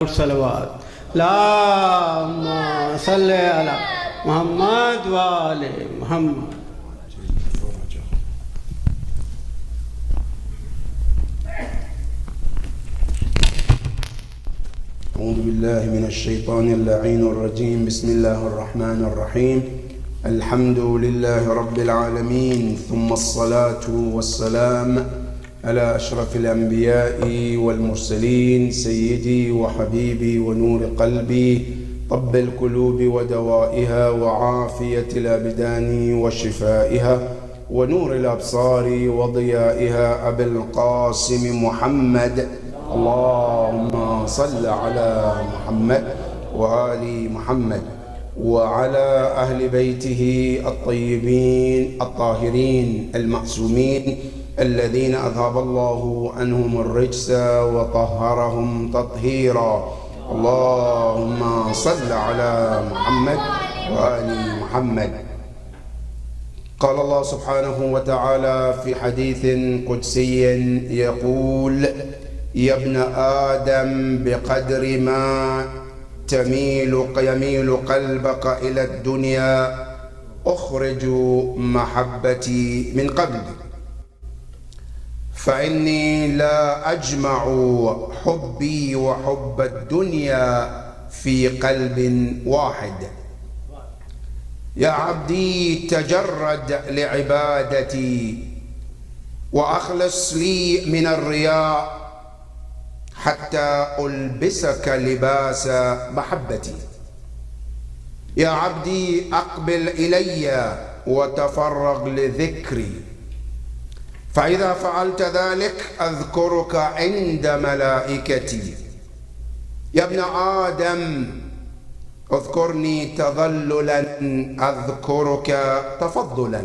الصلوات اللهم صل على محمد وآل محمد. أعوذ بالله من الشيطان اللعين الرجيم. بسم الله الرحمن الرحيم. الحمد لله رب العالمين، ثم الصلاة والسلام على أشرف الأنبياء والمرسلين، سيدي وحبيبي ونور قلبي، طب القلوب ودوائها وعافية الأبدان وشفائها ونور الأبصار وضيائها، أبي القاسم محمد. اللهم صل على محمد وآل محمد وعلى أهل بيته الطيبين الطاهرين المعصومين الذين أذهب الله عنهم الرجس وطهرهم تطهيرا. اللهم صل على محمد وآل محمد. قال الله سبحانه وتعالى في حديث قدسي يقول: يا ابن آدم بقدر ما يميل قلبك إلى الدنيا أخرج محبتي من قلبي، فإني لا أجمع حبي وحب الدنيا في قلب واحد. يا عبدي تجرد لعبادتي وأخلص لي من الرياء حتى ألبسك لباس محبتي. يا عبدي أقبل إلي وتفرغ لذكري، فإذا فعلت ذلك أذكرك عند ملائكتي. يا ابن آدم اذكرني تذللا أذكرك تفضلا.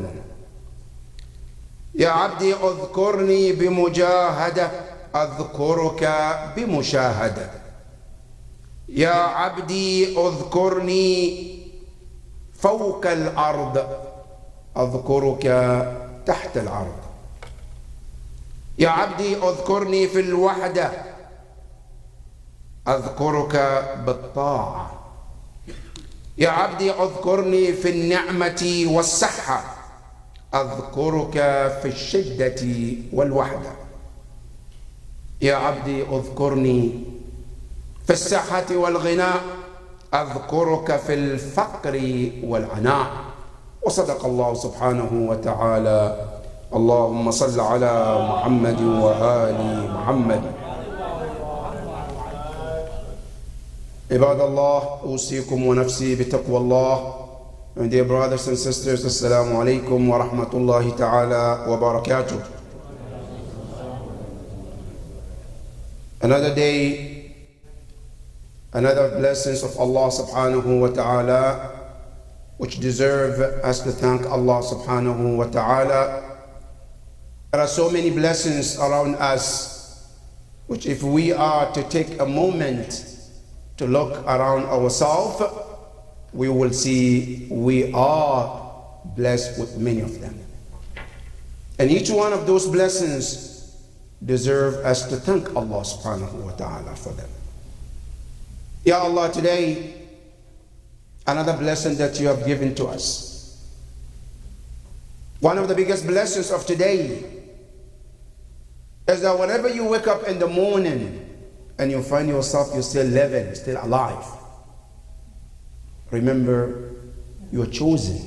يا عبدي اذكرني بمجاهدة أذكرك بمشاهدة. يا عبدي اذكرني فوق الأرض أذكرك تحت الأرض. يا عبدي اذكرني في الوحدة أذكرك بالطاعة. يا عبدي اذكرني في النعمة والصحة أذكرك في الشدة والوحدة. يا عبدي اذكرني في الصحة والغناء أذكرك في الفقر والعناء. وصدق الله سبحانه وتعالى. اللهم صل على محمد وآل محمد. عباد الله، أوصيكم ونفسي بتقوى الله. And dear brothers and sisters, Assalamu alaikum wa rahmatullahi ta'ala wa barakatuh. Another day, another blessings of Allah subhanahu wa ta'ala, which deserve us to thank Allah subhanahu wa ta'ala. There are so many blessings around us, which if we are to take a moment to look around ourselves, we will see we are blessed with many of them. And each one of those blessings deserve us to thank Allah subhanahu wa ta'ala for them. Ya Allah, today, another blessing that you have given to us. One of the biggest blessings of today is that whenever you wake up in the morning and you find yourself, you're still living, still alive, remember you are chosen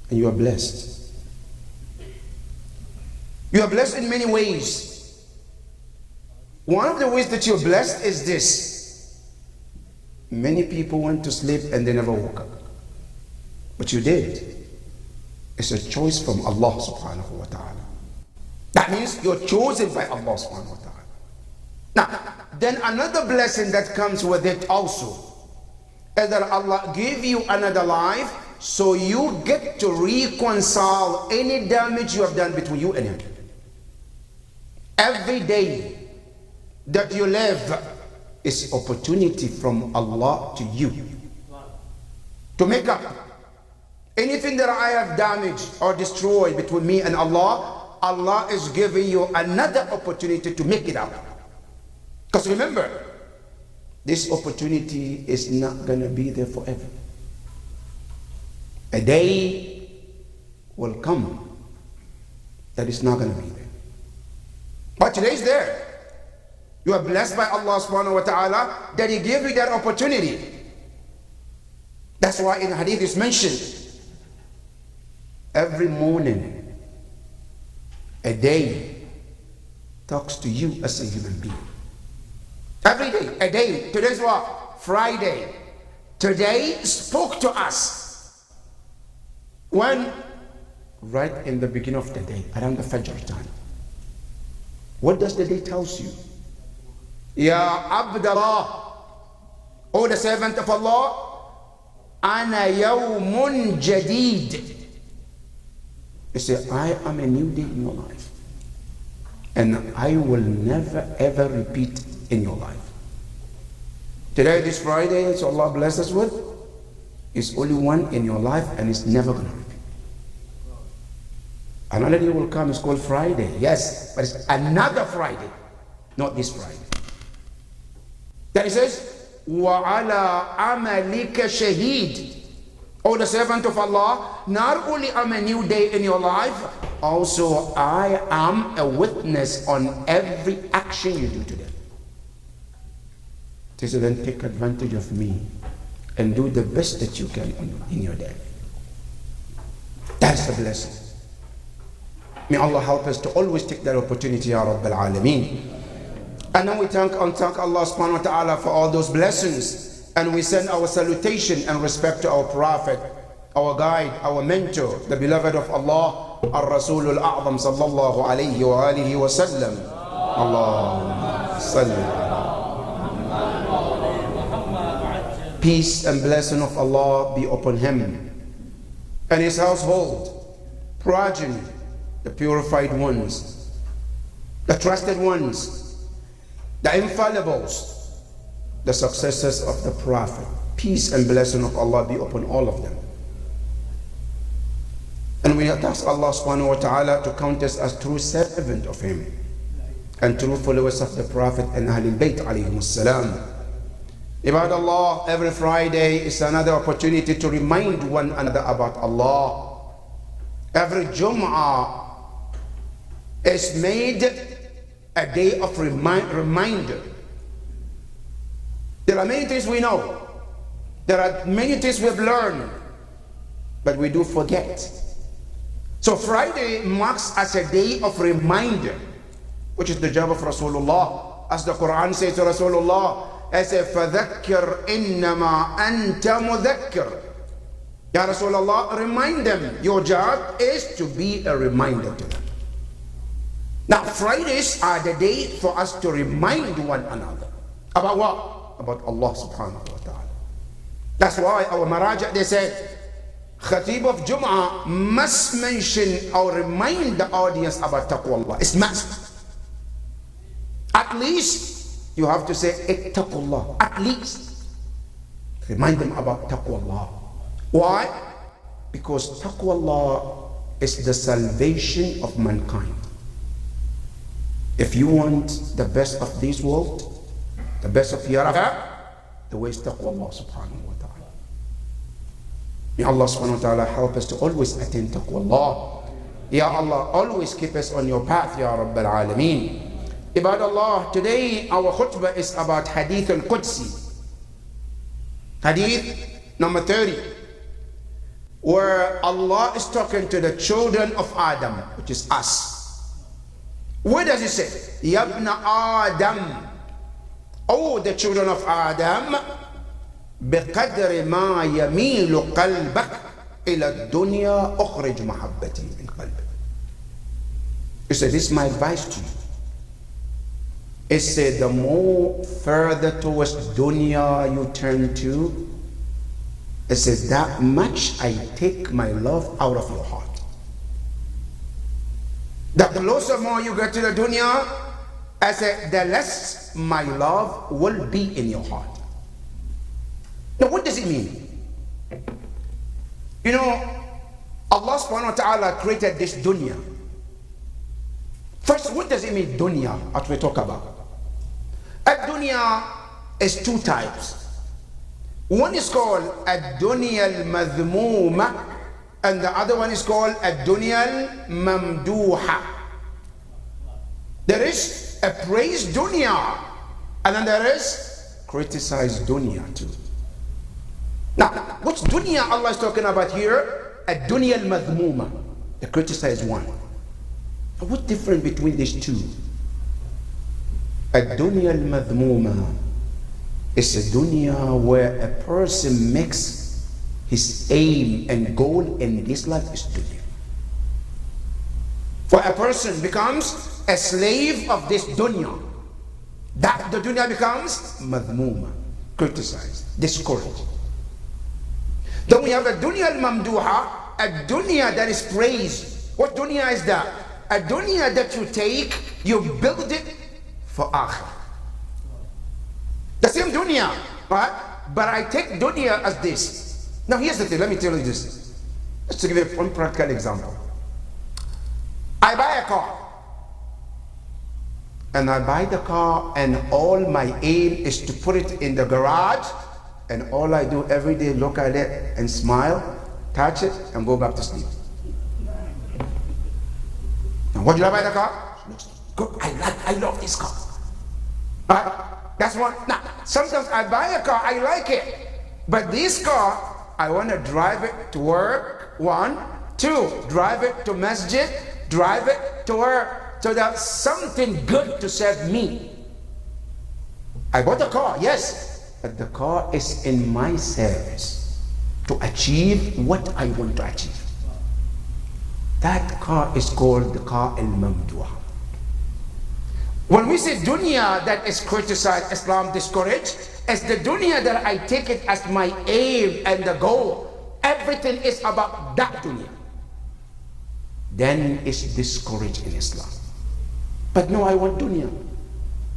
and you are blessed. You are blessed in many ways. One of the ways that you're blessed is this: many people went to sleep and they never woke up, but you did. It's a choice from Allah subhanahu wa ta'ala. That means you're chosen by Allah subhanahu wa ta'ala. Now, then another blessing that comes with it also is that Allah gave you another life, so you get to reconcile any damage you have done between you and Him. Every day that you live is opportunity from Allah to you to make up anything that I have damaged or destroyed between me and Allah. Allah is giving you another opportunity to make it up. Because remember, this opportunity is not going to be there forever. A day will come that is not going to be there. But today is there. You are blessed by Allah subhanahu wa ta'ala that He gave you that opportunity. That's why in hadith is mentioned, every morning, a day talks to you as a human being. Every day, a day. Today's what? Friday. Today spoke to us. When? Right in the beginning of the day, around the Fajr time. What does the day tells you? Ya Abdallah, O the servant of Allah, Ana yawmun jadid. You say, I am a new day in your life. And I will never ever repeat in your life. Today, this Friday, so Allah bless us with, is only one in your life and it's never going to repeat. Another day will come, it's called Friday. Yes, but it's another Friday, not this Friday. Then He says, وَعَلَىٰ عَمَلِكَ شَهِيدٌ. O the servant of Allah, not only am a new day in your life, also I am a witness on every action you do today. So then take advantage of me and do the best that you can in your day. That's the blessing. May Allah help us to always take that opportunity, Ya Rabbil Alameen. And then we thank Allah subhanahu wa ta'ala for all those blessings. And we send our salutation and respect to our Prophet, our guide, our mentor, the beloved of Allah, Ar-Rasul Al-A'zam sallallahu alayhi wa alihi wa sallam. Allahumma salli. Peace and blessing of Allah be upon him and his household, progeny, the purified ones, the trusted ones, the infallibles, the successors of the Prophet. Peace and blessing of Allah be upon all of them. And we ask Allah subhanahu wa ta'ala to count us as true servant of him and true followers of the Prophet and Ahlul Bayt alayhimus salam. Ibad Allah, every Friday is another opportunity to remind one another about Allah. Every Jum'ah is made a day of reminder. There are many things we know. There are many things we've learned, but we do forget. So Friday marks as a day of reminder, which is the job of Rasulullah. As the Quran says to Rasulullah, as a فَذَكِّرْ إِنَّمَا أَنْتَ مُذَكِّرْ. Ya Rasulullah, remind them. Your job is to be a reminder to them. Now Fridays are the day for us to remind one another. About what? About Allah subhanahu wa ta'ala. That's why our Maraja, they said, Khatib of Jum'ah must mention or remind the audience about taqwa. It's must. At least you have to say ittaqullah. At least remind them about taqwa. Why? Because taqwa is the salvation of mankind. If you want the best of this world, the best of hereafter, the way is taqwa subhanahu wa ta'ala. May Allah subhanahu wa ta'ala help us to always attain taqwa. Ya Allah, always keep us on your path, Ya Rabbil Alameen. Ibad Allah, today our khutbah is about Hadith al-Qudsi. Hadith number 30, where Allah is talking to the children of Adam, which is us. What does He say? Yabna Adam, oh the children of Adam, بقدر ما يميل قلبك إلى الدنيا أخرج محبتي من قلبك. He said, this is my advice to you. It said, the more further towards dunya you turn to, it says, that much I take my love out of your heart. That the closer more you get to the dunya, I said, the less my love will be in your heart. Now what does it mean? You know, Allah subhanahu wa ta'ala created this dunya. First, what does it mean, dunya, as we talk about? At dunya is two types. One is called ad-dunya al-madhmuma, and the other one is called ad-dunya al-mamduha. There is a praised dunya, and then there is criticized dunya too. Now, which dunya Allah is talking about here? Ad-dunya al-madhmuma, the criticized one. What's different between these two? Ad-dunya al-madhmuma is a dunya where a person makes his aim and goal in this life is dunya. For a person becomes a slave of this dunya, that the dunya becomes madhmuma, criticized, discouraged. Then we have a dunya al-mamduha, a dunya that is praised. What dunya is that? A dunya that you take, you build it for akhirah. The same dunya, right? But I take dunya as this. Now here's the thing, let me tell you this. Just to give you one practical example. I buy a car. And I buy the car and all my aim is to put it in the garage, and all I do every day, look at it and smile, touch it, and go back to sleep. Now what did I buy the car? Looks good. I love this car. Right? That's one. Now, sometimes I buy a car, I like it. But this car, I want to drive it to work, 1. 2, drive it to masjid, drive it to work. So that's something good to serve me. I bought a car, yes, but the car is in my service to achieve what I want to achieve. That car is called the car al-mamduha. When we say dunya that is criticized, Islam discouraged, it's the dunya that I take it as my aim and the goal. Everything is about that dunya. Then it's discouraged in Islam. But no, I want dunya.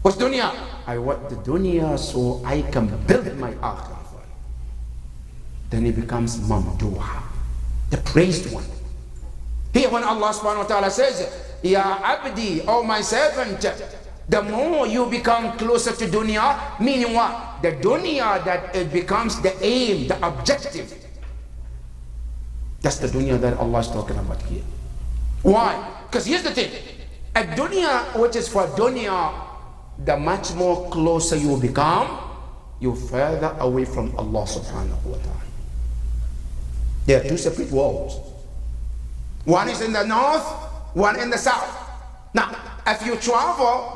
What's dunya? I want the dunya so I can build my akhirah for it. Then it becomes mamduha, the praised one. Here when Allah subhanahu wa ta'ala says, Ya abdi, oh my servant, the more you become closer to dunya, meaning what? The dunya that it becomes the aim, the objective. That's the dunya that Allah is talking about here. Why? Because here's the thing. A dunya which is for dunya, the much more closer you become, you further away from Allah subhanahu wa ta'ala. There are two separate worlds. One is in the north, one in the south. Now, if you travel,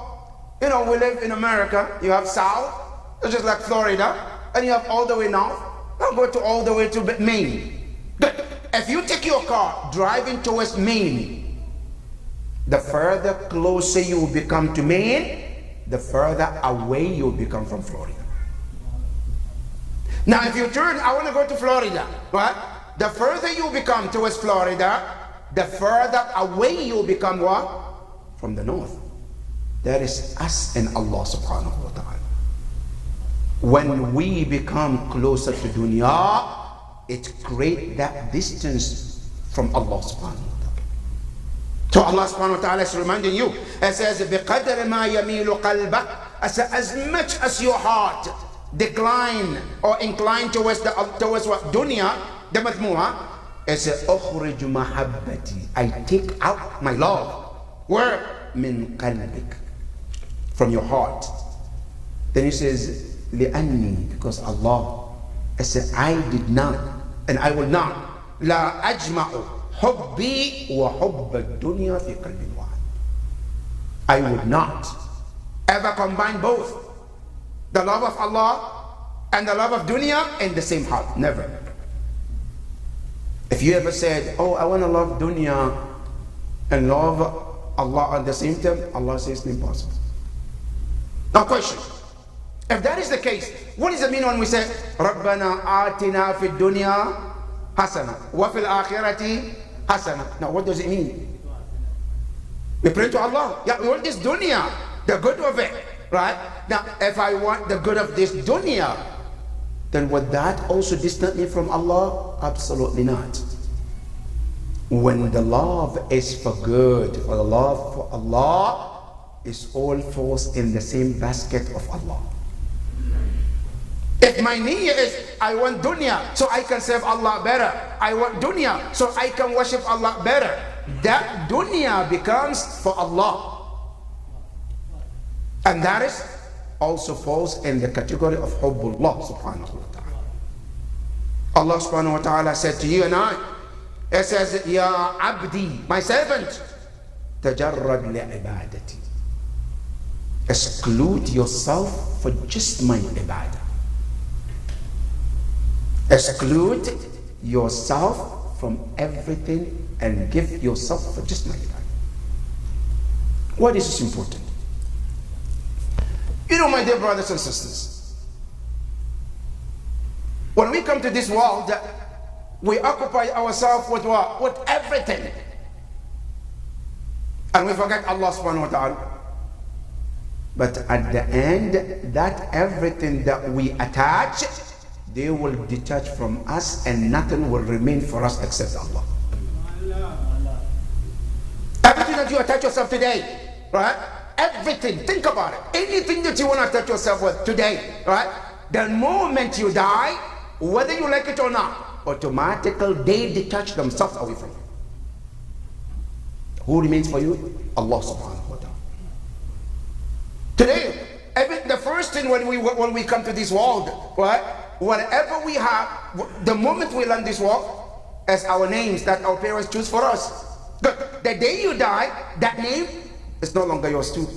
you know, we live in America, you have south, it's just like Florida, and you have all the way north, now go to all the way to Maine. Good. If you take your car driving towards Maine, the further closer you become to Maine, the further away you become from Florida. Now if you turn, I want to go to Florida, right? The further you become towards Florida, the further away you become what? From the north. That is us and Allah subhanahu wa ta'ala. When we become closer to dunya, it creates that distance from Allah subhanahu wa ta'ala. So Allah subhanahu wa ta'ala is reminding you, it says, بِقَدْرِ مَا يَمِيلُ قَلْبَكَ, as much as your heart decline or incline towards what? Dunya, the madhmuha, it says, أُخْرِجُ مَحَبَّتِي, I take out my love. Where? مِنْ قَلْبِكَ, from your heart. Then he says, لِأَنِّي, because Allah, I said, I did not, and I will not, لَا أَجْمَعُ حُبِّي وَحُبَّ الدُّنْيَا فِي قَلْبٍ وَاحِدٍ. I would not ever combine both the love of Allah and the love of dunya in the same heart. Never. If you ever said, oh, I want to love dunya and love Allah at the same time, Allah says it's impossible. Now question, if that is the case, what does it mean when we say رَبَّنَا آتِنَا فِي الدُّنْيَا حَسَنَةً وَفِي الْآخِرَةِ حَسَنَةً? Now what does it mean? We pray to Allah, yeah, we want this dunya, the good of it, right? Now if I want the good of this dunya, then would that also distance me from Allah? Absolutely not. When the love is for good, for the love for Allah, is all falls in the same basket of Allah. My niyyah is, I want dunya so I can serve Allah better. I want dunya so I can worship Allah better. That dunya becomes for Allah. And that is also falls in the category of hubbullah subhanahu wa ta'ala. Allah subhanahu wa ta'ala said to you and I, it says, Ya abdi, my servant, tajarrad li'ibadati. Exclude yourself for just my ibadah. Exclude yourself from everything and give yourself for just my ibadah. Why this is important? You know, my dear brothers and sisters, when we come to this world, we occupy ourselves with what? With everything. And we forget Allah subhanahu wa ta'ala. But at the end, that everything that we attach, they will detach from us and nothing will remain for us except Allah. Everything that you attach yourself today, right? Everything, think about it. Anything that you want to attach yourself with today, right? The moment you die, whether you like it or not, automatically they detach themselves away from you. Who remains for you? Allah subhanahu wa ta'ala. Today, the first thing when we come to this world, right? Whatever we have, the moment we land this world, as our names that our parents choose for us. But the day you die, that name is no longer yours too.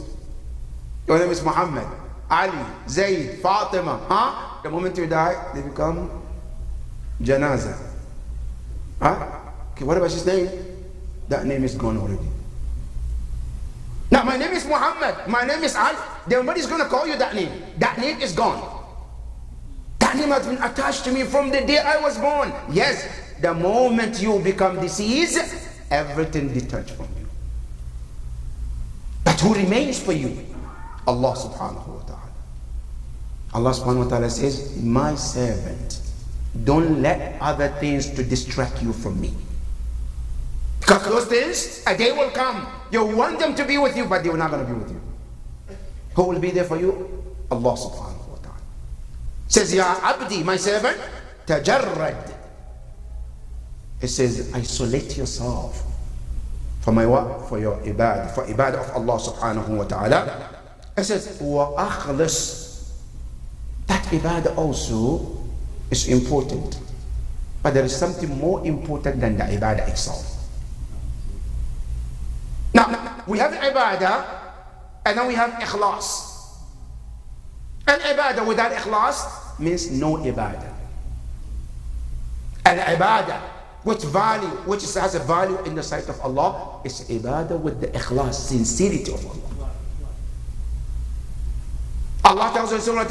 Your name is Muhammad, Ali, Zayd, Fatima. Huh? The moment you die, they become Janaza. Huh? Okay, what about his name? That name is gone already. Now my name is Muhammad, my name is Ali. Nobody's going to call you that name. That name is gone. That name has been attached to me from the day I was born. Yes, the moment you become deceased, everything detached from you. But who remains for you? Allah subhanahu wa ta'ala. Allah subhanahu wa ta'ala says, my servant, don't let other things to distract you from me. Because those things, a day will come, you want them to be with you, but they are not going to be with you. Who will be there for you? Allah subhanahu wa ta'ala. Says, Ya abdi, my servant, tajarrad. It says, isolate yourself for my what? For your ibadah, for ibadah of Allah subhanahu wa ta'ala. It says, wa akhlis. That ibadah also is important. But there is something more important than the ibadah itself. Now, we have ibadah, and then we have ikhlas. And ibadah without ikhlas means no ibadah. And ibadah, which has a value in the sight of Allah, is ibadah with the ikhlas, sincerity of Allah. Allah tells us in Surah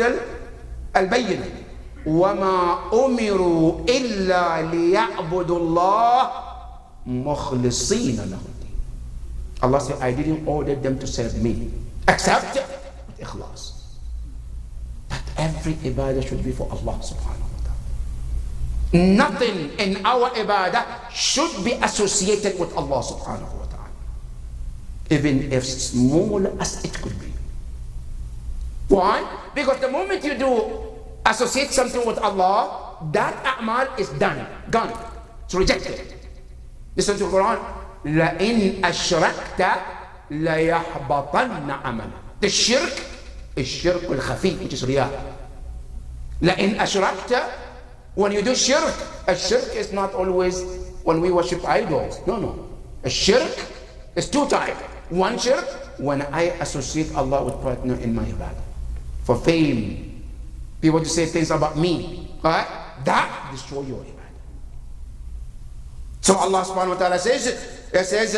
Al-Bayyinah, وَمَا أُمِرُوا إِلَّا لِيَعْبُدُوا اللَّهَ مُخْلِصِينَ لَهُ. Allah said, I didn't order them to serve me, except with ikhlas. That every ibadah should be for Allah subhanahu wa ta'ala. Nothing in our ibadah should be associated with Allah subhanahu wa ta'ala, even if small as it could be. Why? Because the moment you do associate something with Allah, that a'mal is done, gone, it's rejected. Listen to the Quran. لَإِنْ أَشْرَكْتَ لَيَحْبَطَنَّ عَمَلًا. The shirk is shirk al-khafi, which is riyah. لَإِنْ أَشْرَكْتَ, when you do shirk, a shirk is not always when we worship idols. No. A shirk is two types. One shirk, when I associate Allah with partner in my ibadah. For fame, people to say things about me, right? That destroy your ibadah. So Allah subhanahu wa ta'ala says, it says,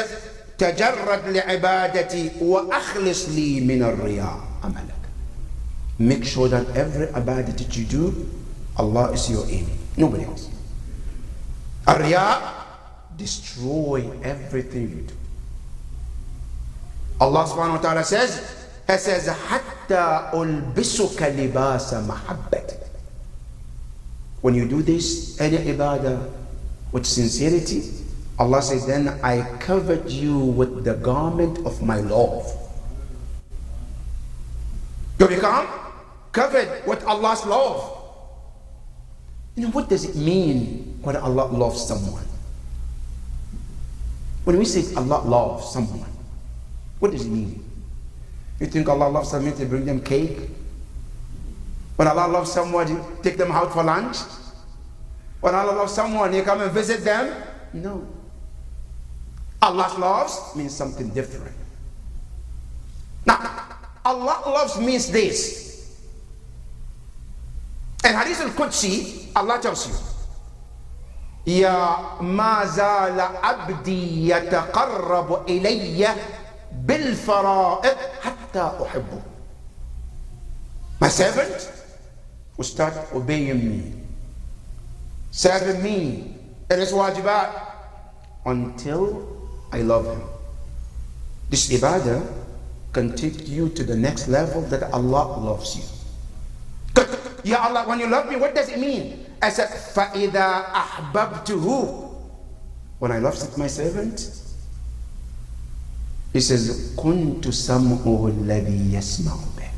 تَجَرَّدْ لِعِبَادَتِي وَأَخْلِصْ لِي مِنَ الرِّيَاءِ عَمَلَكَ. Make sure that every ibadah that you do, Allah is your aim, nobody else. Ar-riya, destroy everything you do. Allah subhanahu wa ta'ala says, it says, حَتَّى أُلْبِسُكَ لِبَاسَ مَحَبَّتِ. When you do this, any ibadah with sincerity, Allah says, then I covered you with the garment of my love. You become covered with Allah's love. What does it mean when Allah loves someone? When we say Allah loves someone, what does it mean? You think Allah loves someone to bring them cake? When Allah loves someone, you take them out for lunch? When Allah loves someone, you come and visit them? No. Allah's loves means something different. Now, Allah loves means this. In Hadith al-Qudsi, Allah tells you, يا ما زال عبدي يتقرب إلي بالفرائض حتى أحبه. My servant will start obeying me, serving me in his wajibat until I love him. This ibadah can take you to the next level that Allah loves you. Ya Allah, when you love me, what does it mean? I said, فَإِذَا أَحْبَبْتُهُ. When I love my servant, he says, كُنْتُ سَمْعُهُ الَّذِي يَسْمَعُ بِهِ.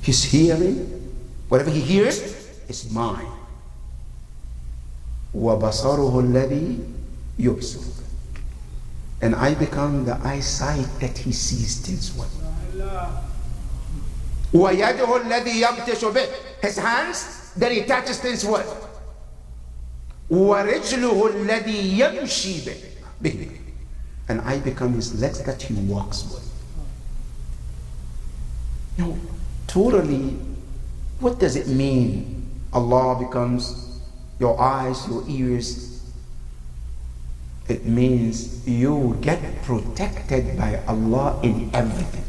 His hearing, whatever he hears, is mine. وَبَصَرُهُ الَّذِي يُبْصِرُ بِهِ. And I become the eyesight that he sees things with. وَيَدُهُ الَّذِي يَبْتِشُ بِهِ. His hands that he touches things with. وَرِجْلُهُ الَّذِي يَمْشِي بِهِ. And I become his legs that he walks with. Now, totally, what does it mean? Allah becomes your eyes, your ears. It means you get protected by Allah in everything.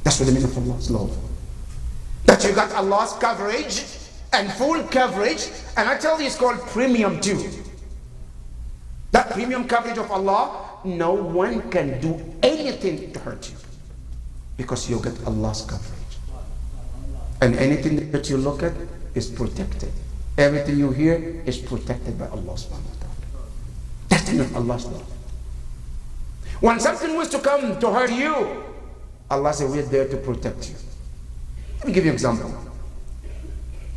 That's what the meaning of Allah's love. That you got Allah's coverage and full coverage, and I tell you it's called premium too. That premium coverage of Allah, no one can do anything to hurt you because you get Allah's coverage. And anything that you look at is protected. Everything you hear is protected by Allah subhanahu wa ta'ala. That's the meaning of Allah's love. When something was to come to hurt you, Allah said, we're there to protect you. Let me give you an example.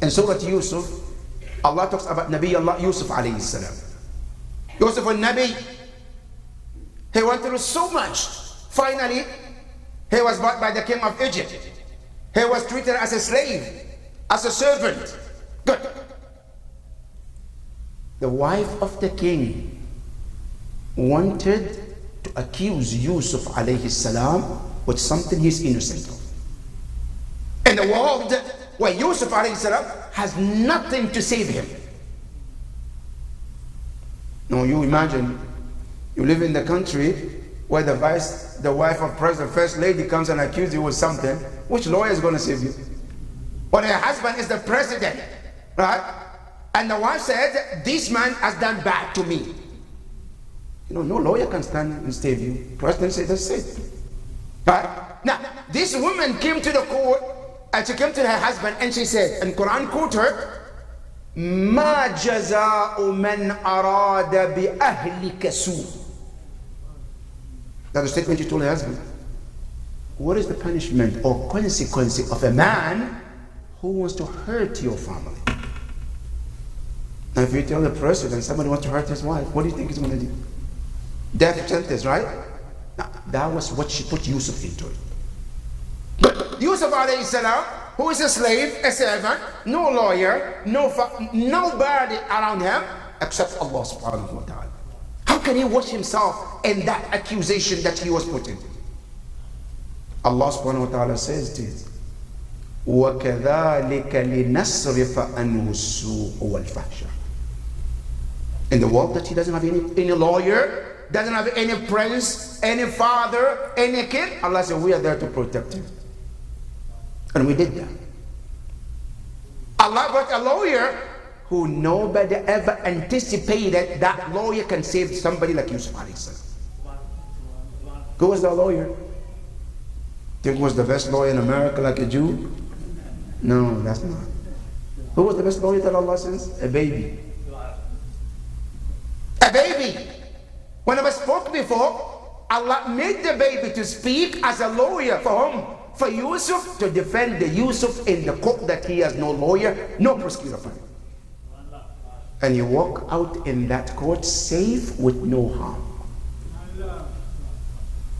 In Surah Yusuf, Allah talks about Nabi Allah Yusuf alayhi salam. Yusuf al-Nabi, he went through so much. Finally, he was bought by the king of Egypt. He was treated as a slave, as a servant. Good. The wife of the king wanted to accuse Yusuf alayhi salam with something he's innocent of. In the world where Yusuf alayhi salam has nothing to save him. Now you imagine, you live in the country where the wife of president, first lady comes and accuses you with something. Which lawyer is going to save you? When her husband is the president, right? And the wife said, this man has done bad to me. No lawyer can stand and save you. President said, that's it. Right? Now, this woman came to the court and she came to her husband and she said, and Quran quote her, ما جزاء من أراد بأهلك سوء. That's the statement she told her husband. What is the punishment or consequence of a man who wants to hurt your family? Now if you tell the president somebody wants to hurt his wife, what do you think he's going to do? Death sentence, right? Now, that was what she put Yusuf into it. But Yusuf alayhi salam, who is a slave, a servant, no lawyer, nobody around him except Allah subhanahu wa ta'ala. How can he wash himself in that accusation that he was put in? Allah subhanahu wa ta'ala says this, وَكَذَلِكَ لِنَصْرِفَ عَنْهُ السُّوءَ وَالْفَحْشَةَ. In the world that he doesn't have any lawyer, doesn't have any prince, any father, any kid, Allah said, we are there to protect him. And we did that. Allah brought a lawyer who nobody ever anticipated that lawyer can save somebody like Yusuf alayhi salam. Who was the lawyer? Think he was the best lawyer in America like a Jew? No, that's not. Who was the best lawyer that Allah sends? A baby. A baby. When I spoke before, Allah made the baby to speak as a lawyer for whom? for Yusuf to defend the Yusuf in the court that he has no lawyer, no prosecutor for him. And he walk out in that court safe with no harm.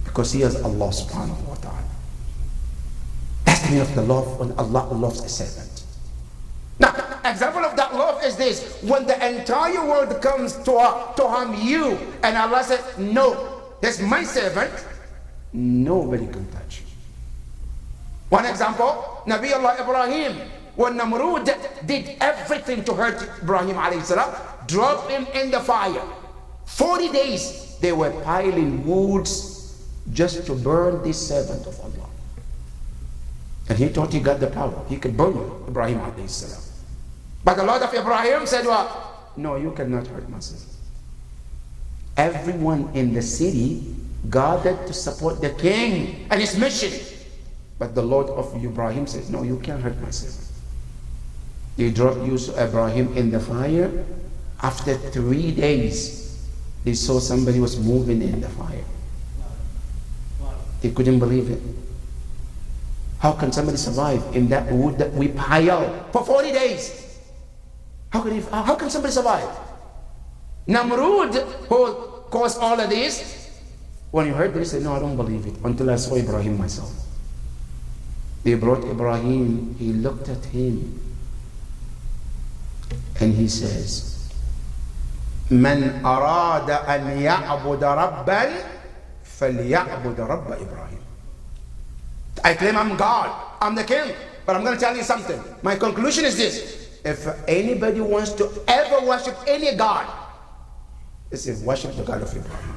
Because he has Allah subhanahu wa ta'ala. That's the meaning of the love when Allah loves a servant. Now, example of that love is this. When the entire world comes to harm you, and Allah says, no, that's my servant, nobody can touch you. One example, Nabi Allah Ibrahim, when Namrud did everything to hurt Ibrahim alayhi salam, dropped him in the fire. 40 days they were piling woods just to burn this servant of Allah. And he thought he got the power. He could burn Ibrahim alayhi salam. But the Lord of Ibrahim said, well, no, you cannot hurt my servant. Everyone in the city gathered to support the king and his mission. But the Lord of Ibrahim says, no, you can't hurt my servant. They dropped Ibrahim in the fire. After 3 days, they saw somebody was moving in the fire. They couldn't believe it. How can somebody survive in that wood that we pile for 40 days? How can somebody survive? Namrud, who caused all of this, when he heard this, he said, no, I don't believe it until I saw Ibrahim myself. They brought Ibrahim, he looked at him, and he says, من أراد أن يعبد ربا فليعبد رب إبراهيم. I claim I'm God, I'm the king, but I'm going to tell you something. My conclusion is this. If anybody wants to ever worship any God, they say worship the God of Ibrahim.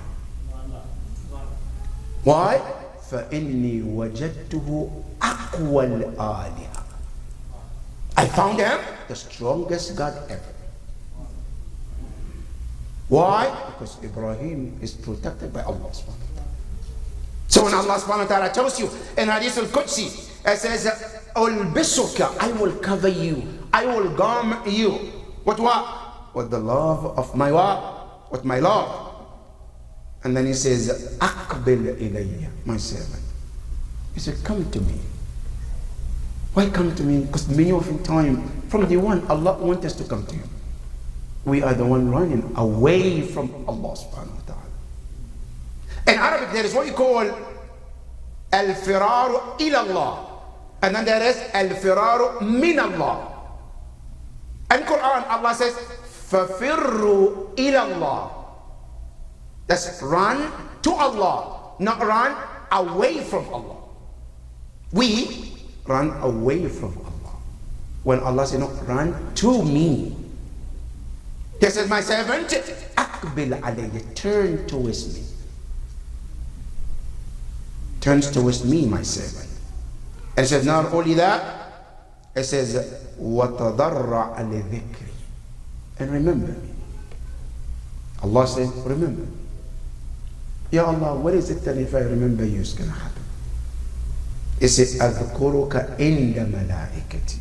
Why? فإني وجدته أقوى الآلهة. I found him the strongest God ever. Why? Because Ibrahim is protected by Allah subhanahu wa ta'ala. So when Allah subhanahu wa ta'ala tells you in Hadith al-Qudsi, it says, Ulbisuka, I will cover you, I will garment you. With what? With the love of my what? With my love. And then he says, Aqbil ilayya, my servant. He said, come to me. Why come to me? Because many of the time, from the one, Allah wants us to come to him. We are the one running away from Allah subhanahu wa ta'ala. In Arabic, there is what you call al-firaru ila Allah. And then there is al-firaru min Allah. In Quran, Allah says, فَفِرُّوا إِلَى اللَّهِ. That's run to Allah, not run away from Allah. We run away from Allah. When Allah says, no, run to me. He says, my servant, أَقْبِلْ عَلَيَّ, turn towards me. Turns towards me, my servant. And it says, not only that, it says, وَتَضَرَّعَ لِذِكْرِ, and remember me. Allah says, remember. Ya Allah, what is it that if I remember you is going to happen? It says, أَذْكُرُكَ إِنْدَ مَلَائِكَتِي.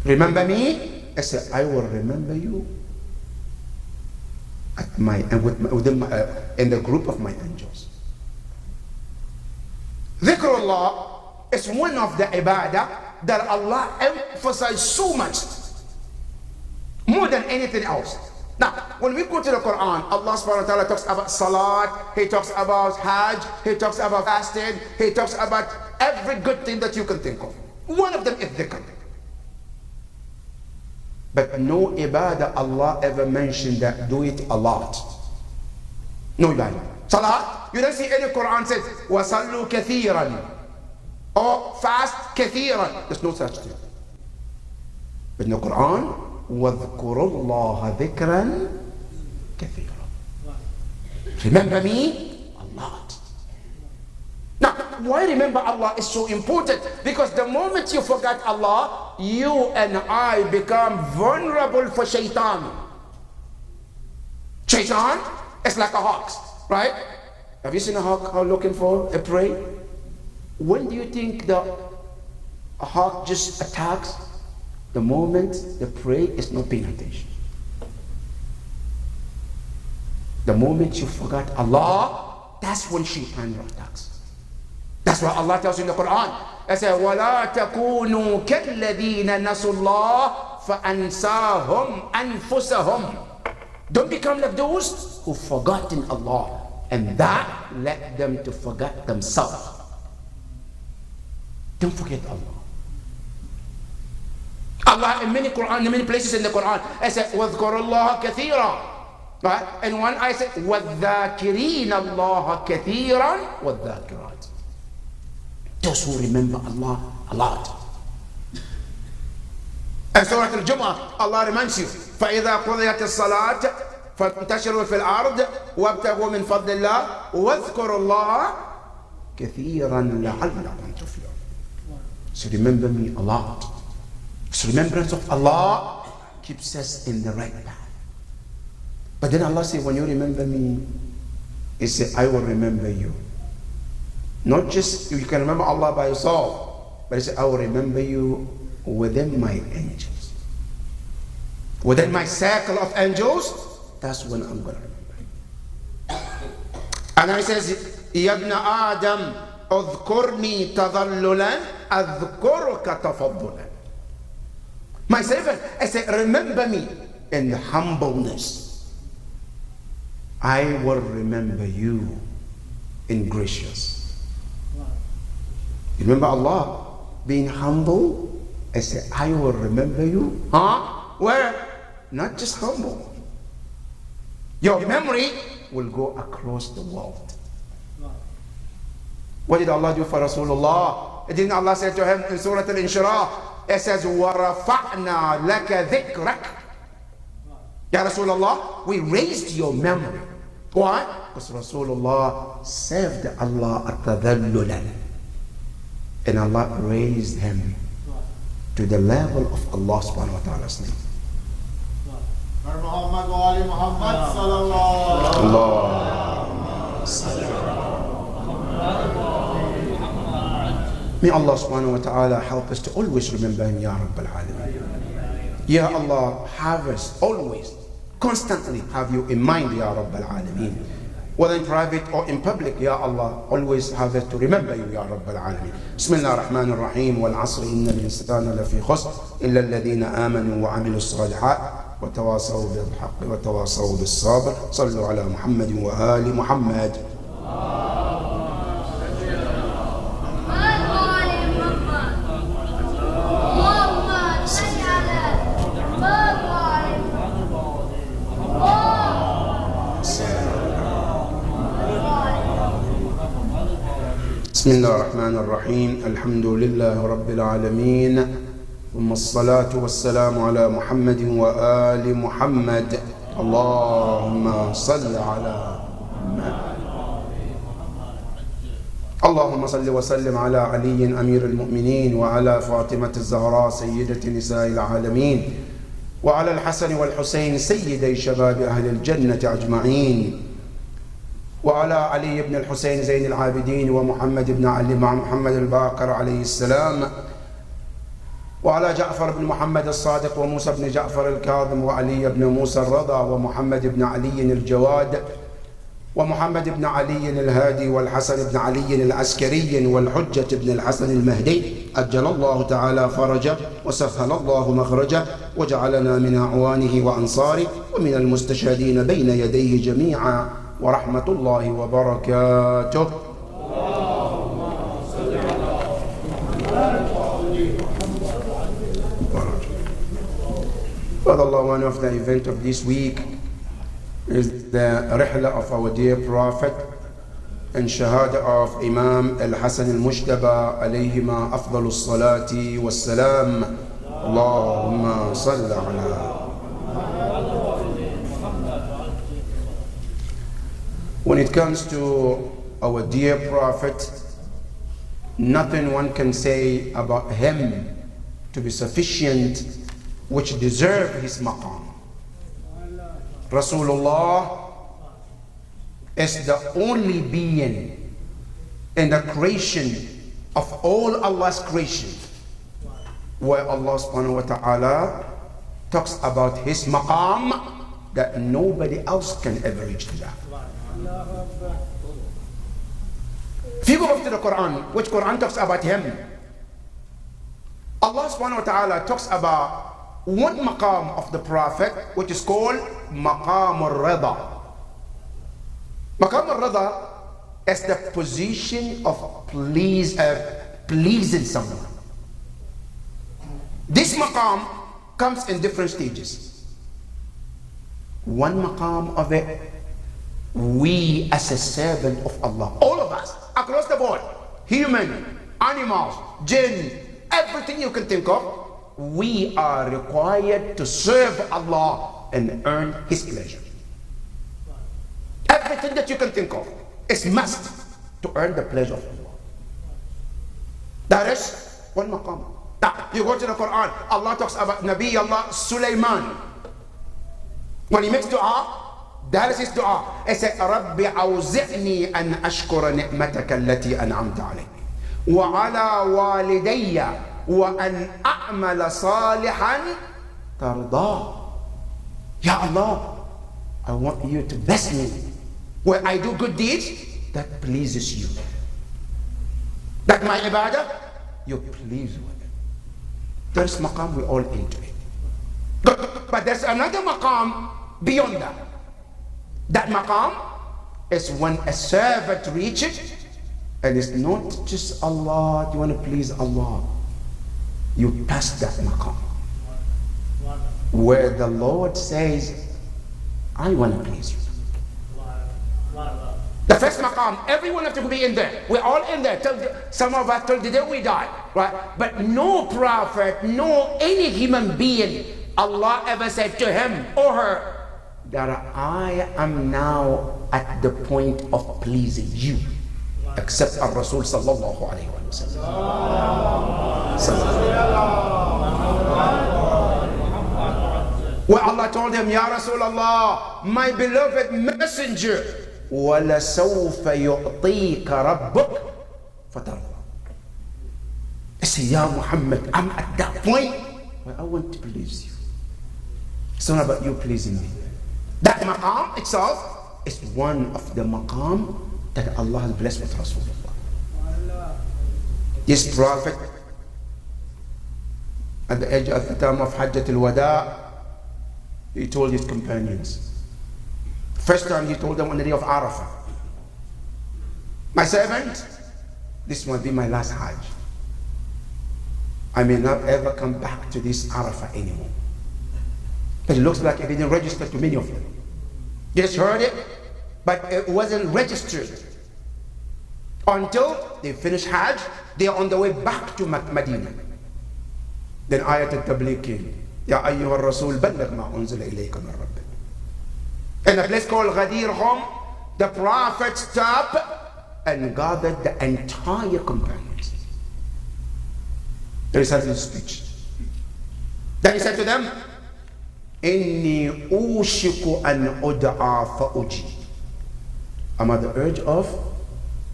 Remember me? I said, I will remember you at in the group of my angels. Dhikrullah is one of the ibadah that Allah emphasized so much, more than anything else. Now, when we go to the Quran, Allah subhanahu wa ta'ala talks about salat, He talks about hajj, He talks about fasting, He talks about every good thing that you can think of. One of them is dhikr. But no ibadah Allah ever mentioned that do it a lot. No ibadah. Salat, you don't see any Quran says, وَصَلُّوا كَثِيرًا, or fast كَثِيرًا. There's no such thing. But in the Quran, وَاذْكُرُوا اللَّهَ ذِكْرًا كَثِيرًا. Remember me a lot. Now, why remember Allah is so important? Because the moment you forget Allah, you and I become vulnerable for shaitan. Shaitan is like a hawk, right? Have you seen a hawk looking for a prey? When do you think a hawk just attacks? The moment the prey is not paying attention. The moment you forgot Allah, that's when shaitan attacks. That's That's what Allah tells you in the Quran. It says, وَلَا تَكُونُوا كَالَّذِينَ نَسُوا اللَّهَ فَأَنْسَاهُمْ أَنفُسَهُمْ. Don't become like those who forgotten Allah, and that led them to forget themselves. Don't forget Allah. Allah in many places in the Quran, it says, وَاذْكُرُوا اللَّهَ كَثِيرًا. Right? And one I said, وَالذَّاكِرِينَ اللَّهَ كَثِيرًا وَالذَّاكِرَاتِ. Those who remember Allah a lot. And Surah Al-Jumu'ah, Allah reminds you, فَإِذَا قُضِيَتِ الصَّلَاةِ فَانْتَشِرُوا فِي الْأَرْضِ وَابْتَغُوا مِنْ فَضْلِ اللَّهِ وَاذْكُرُوا اللَّهَ كَثِيرًا لَعَلَّكُمْ تُفْلِحُونَ. So remember me a lot. So remembrance of Allah keeps us in the right path. But then Allah said, when you remember me, He said, I will remember you. Not just you can remember Allah by yourself, but He said, I will remember you within my angels. Within my circle of angels, that's when I'm going to remember you. And then He says, يَا ابْنَ آدَمْ اذْكُرْنِي تَظَلُّلًا أَذْكُرُكَ تَفَضُّلًا. My servant, I said, remember me in the humbleness. I will remember you in gracious. You remember Allah being humble? I said, I will remember you. Where? Not just humble. Your memory will go across the world. What did Allah do for Rasulullah? Didn't Allah say to him in Surah Al-Inshirah, it says, وَرَفَعْنَا لَكَ ذِكْرَكَ. Ya Rasulullah, we raised your memory. Why? Because Rasulullah served Allah at-tadhallulan. And Allah raised him to the level of Allah subhanahu wa ta'ala's name. Muhammad wa Ali Muhammad sallallahu Allah. May Allah subhanahu wa ta'ala help us to always remember Him, Ya Rabbal Alameen. Ya Allah, have us always, constantly have You in mind, Ya Rabbal Alameen. Whether in private or in public, Ya Allah, always have us to remember You, Ya Rabbal Alameen. Bismillah ar-Rahman ar-Rahim. Wal asri inna al-insana lafi khusr illa alladhina amanu wa amilu as-salihat wa tawasaw bil haqq wa tawasaw bis sabr. Sallu ala Muhammadin wa ali Muhammad. بسم الله الرحمن الرحيم. الحمد لله رب العالمين، ثم الصلاة والسلام على محمد وآل محمد. اللهم صل على محمد. اللهم صل وسلم على علي أمير المؤمنين، وعلى فاطمة الزهراء سيدة نساء العالمين، وعلى الحسن والحسين سيدي شباب أهل الجنة أجمعين، وعلى علي بن الحسين زين العابدين، ومحمد بن علي مع محمد الباقر عليه السلام، وعلى جعفر بن محمد الصادق، وموسى بن جعفر الكاظم، وعلي بن موسى الرضا، ومحمد بن علي الجواد، ومحمد بن علي الهادي، والحسن بن علي العسكري، والحجة بن الحسن المهدي، أجل الله تعالى فرجه وسهل الله مخرجه، وجعلنا من أعوانه وأنصاره ومن المستشهدين بين يديه جميعا، ورحمة الله وبركاته. Brother, one of the events of this week is the rihla of our dear Prophet and shahada of Imam Al-Hasan Al-Mushtaba alayhima afdalu salati wassalam. Allahumma salli ala. When it comes to our dear Prophet, nothing one can say about him to be sufficient which deserve his maqam. Rasulullah is the only being in the creation of all Allah's creation where Allah subhanahu wa ta'ala talks about his maqam that nobody else can ever reach to that. If you go back to the Quran, which Quran talks about him, Allah subhanahu wa ta'ala talks about one maqam of the Prophet, which is called Maqam al-Rida. Maqam al-Rida is the position of pleasing someone. This maqam comes in different stages. One maqam of it, we as a servant of Allah, all of us, across the board, human, animals, jinn, everything you can think of, we are required to serve Allah and earn His pleasure. Everything that you can think of is must to earn the pleasure of Allah. That is one maqam. Now, you go to the Quran, Allah talks about Nabi Allah Sulaiman. When he makes dua, that is his dua. He said, Rabbi awzi'ni an ashkura ni'mataka allati an'amta alayhi wa ala walidayya wa an a'mala salihan tarda. Ya Allah, I want you to bless me where I do good deeds that pleases you. That my ibadah, you're pleased with it. There's maqam, we're all into it. But there's another maqam beyond that. That maqam is when a servant reaches it, and it's not just Allah, you want to please Allah. You pass that maqam. Where the Lord says, I want to please you. The first maqam, everyone has to be in there. We're all in there. Some of us till the day we die. Right? But no prophet, no any human being, Allah ever said to him or her, that I am now at the point of pleasing you, except Ar-Rasul sallallahu alayhi wa sallam. Where Allah told him, Ya Rasulullah, my beloved messenger, وَلَسَوْفَ يُعْطِيكَ رَبُّكَ فَتَرْضَى. I say, Ya Muhammad, I'm at that point where I want to please you. It's not about you pleasing me. That maqam itself is one of the maqam that Allah has blessed with Rasulullah. This Prophet, at the time of Hajjat al-Wada, he told his companions, first time he told them on the day of Arafah, my servant, this will be my last Hajj. I may not ever come back to this Arafah anymore. But it looks like it didn't register to many of them. Just heard it, but it wasn't registered. Until they finish Hajj, they are on the way back to Medina. Then Ayat al-Tabligh came. Ya ayyuha ar-Rasul, balligh ma unzila ilayka min rabbik. In a place called Ghadir Hum, the Prophet stopped and gathered the entire companions. He recited his speech. Then he said to them, Inni ushiku an ud'a fa uji. I'm at the urge of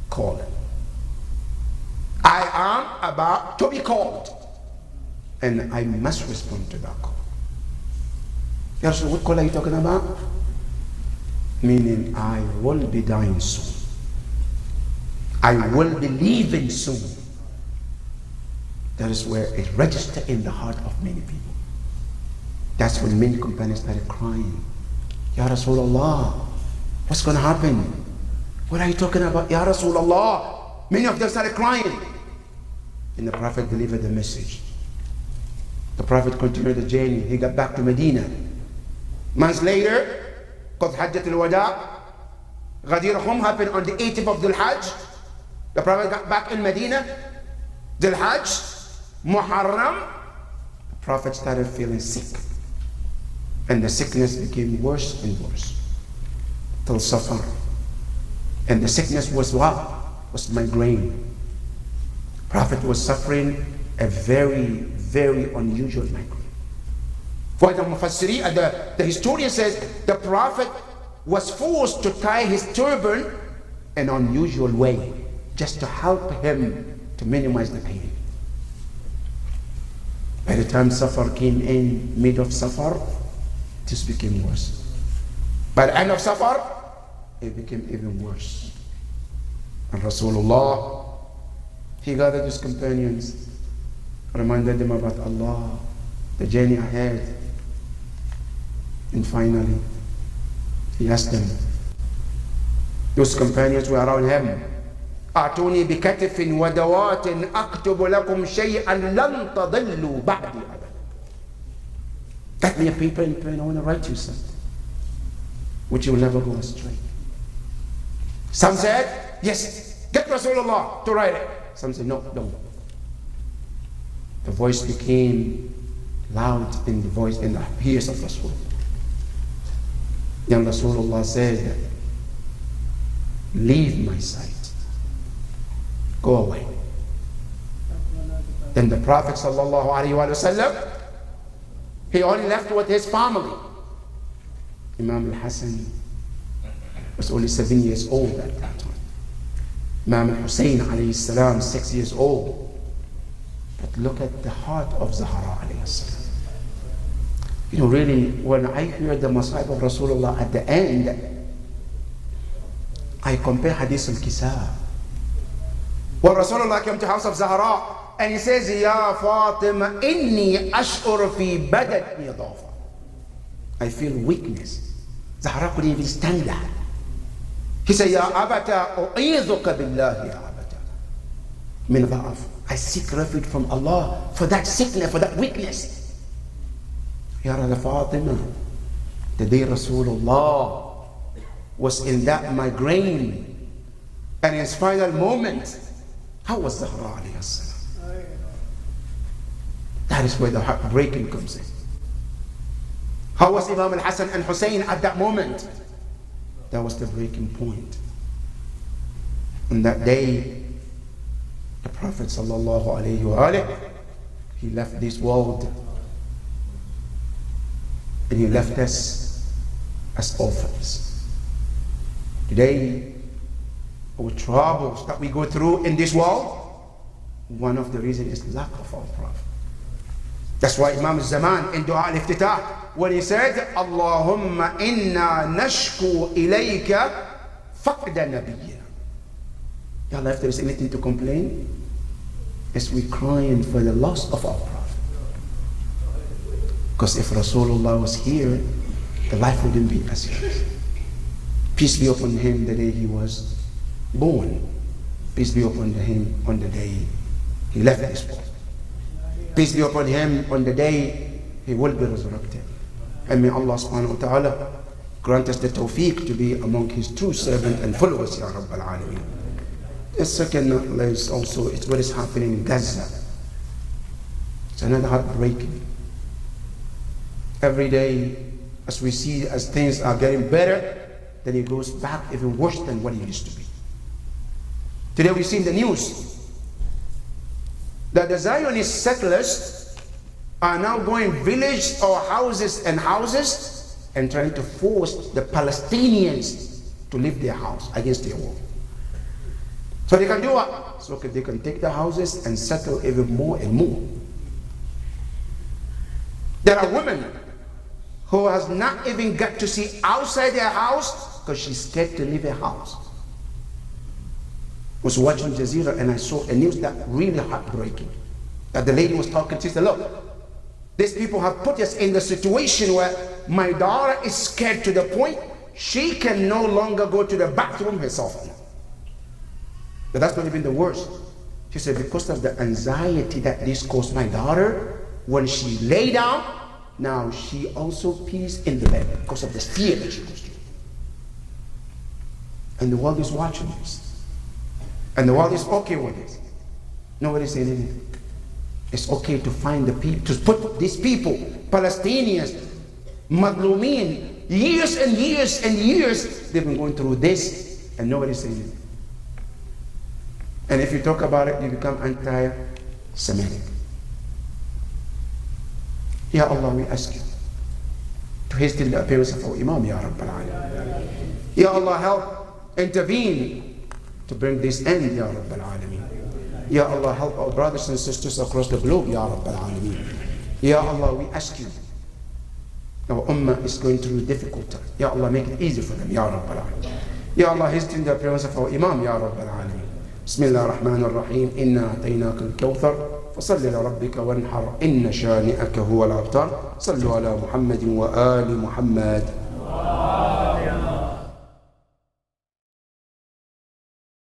calling. I am about to be called, and I must respond to that call. Ya Rasul, what call are you talking about? Meaning, I will be dying soon. I will be leaving soon. That is where it registered in the heart of many people. That's when many companions started crying. Ya Rasulullah, what's going to happen? What are you talking about? Ya Rasulullah. Many of them started crying. And the Prophet delivered the message. The Prophet continued the journey. He got back to Medina. Months later, because Hajjat al-Wada, Ghadir Hum happened on the 18th of Dhul Hajj. The Prophet got back in Medina. Dhul Hajj, Muharram, the Prophet started feeling sick. And the sickness became worse and worse till Safar. And the sickness was what? Was migraine. Prophet was suffering a very, very unusual migraine. For the Mufassiri, the historian says the Prophet was forced to tie his turban in an unusual way just to help him to minimize the pain. By the time Safar came in, mid of Safar, this became worse. By the end of Safar, it became even worse. And Rasulullah, he gathered his companions, reminded them about Allah, the journey ahead. And finally, he asked them, those companions were around him, أعطوني بكتف ودوات أكتب لكم شيئا لن تضلوا بعدي أبدا. Get me a paper and pen, I want to write you something which you will never go astray. Some said, yes, get Rasulullah to write it. Some said, no, don't. The voice became loud in the ears of Rasulullah. Then Rasulullah said, leave my sight. Go away. Then the Prophet ﷺ, he only left with his family. Imam al-Hassan was only 7 years old at that time. Imam al-Hussein alayhi salam, 6 years old. But look at the heart of Zahra alayhi salam. You know, really, when I hear the Masahib of Rasulullah at the end, I compare Hadith al-Kisa. When Rasulullah came to the house of Zahra, and he says, Ya Fatima, inni ash'ur fi badani dhafa. I feel weakness. Zahra couldn't even stand that. He said, Ya abata, u'idhuka billahi ya abata. Min dha'af. I seek refuge from Allah for that sickness, for that weakness. Ya Fatima, the day Rasulullah was in that migraine, and in his final moment, how was Zahra alayhi salam? That is where the heartbreaking comes in. How was Imam al-Hassan and Hussein at that moment? That was the breaking point. On that day, the Prophet sallallahu alayhi wa he left this world, and he left us as orphans. Today, our troubles that we go through in this world, one of the reasons is lack of our Prophet. That's why Imam al-Zaman in Dua al-Iftitah, when he said, Allahumma inna nashku ilayka faqda nabiyyina. Ya Allah, if there is anything to complain, is we crying for the loss of our Prophet. Because if Rasulullah was here, the life wouldn't be as yours. Peace be upon him the day he was born. Peace be upon him on the day he left this world. Peace be upon him on the day he will be resurrected. And may Allah subhanahu wa ta'ala grant us the tawfiq to be among his true servants and followers, Ya Rabbal Alameen. The second is also, it's what is happening in Gaza. It's another heartbreaking. Every day, as we see, as things are getting better, then it goes back even worse than what it used to be. Today we see in the news that the Zionist settlers are now going villages or houses and trying to force the Palestinians to leave their house against their will. So they can do what? So they can take the houses and settle even more and more. There are women who has not even got to see outside their house because she's scared to leave her house. I was watching Jazeera and I saw a news that really heartbreaking. That the lady was talking, she said, look, these people have put us in the situation where my daughter is scared to the point she can no longer go to the bathroom herself. But that's not even the worst. She said, because of the anxiety that this caused my daughter, when she lay down, now she also pees in the bed because of the fear that she goes through. And the world is watching this. And the world is okay with it. Nobody's saying anything. It's okay to find the people, to put these people, Palestinians, Madlumin, years and years and years, they've been going through this, and nobody's saying anything. And if you talk about it, you become anti-Semitic. Ya Allah, we ask you to hasten the appearance of our Imam, Ya Rabbal Alameen. Ya Allah, help intervene to bring this end, Ya Rabbal Alameen. Ya Allah, help our brothers and sisters across the globe, Ya Rabbal Alameen. Ya Allah, we ask you. Our ummah is going through a difficult time. Ya Allah, make it easy for them, Ya Rabbal Alameen. Ya Allah, hasten the appearance of our Imam, Ya Rabbal Alameen. بسم الله الرحمن الرحيم إنا أتيناك الكوثر فصل لربك وانحر إن شانئك هو الأبتر. صلوا على محمد وآل محمد.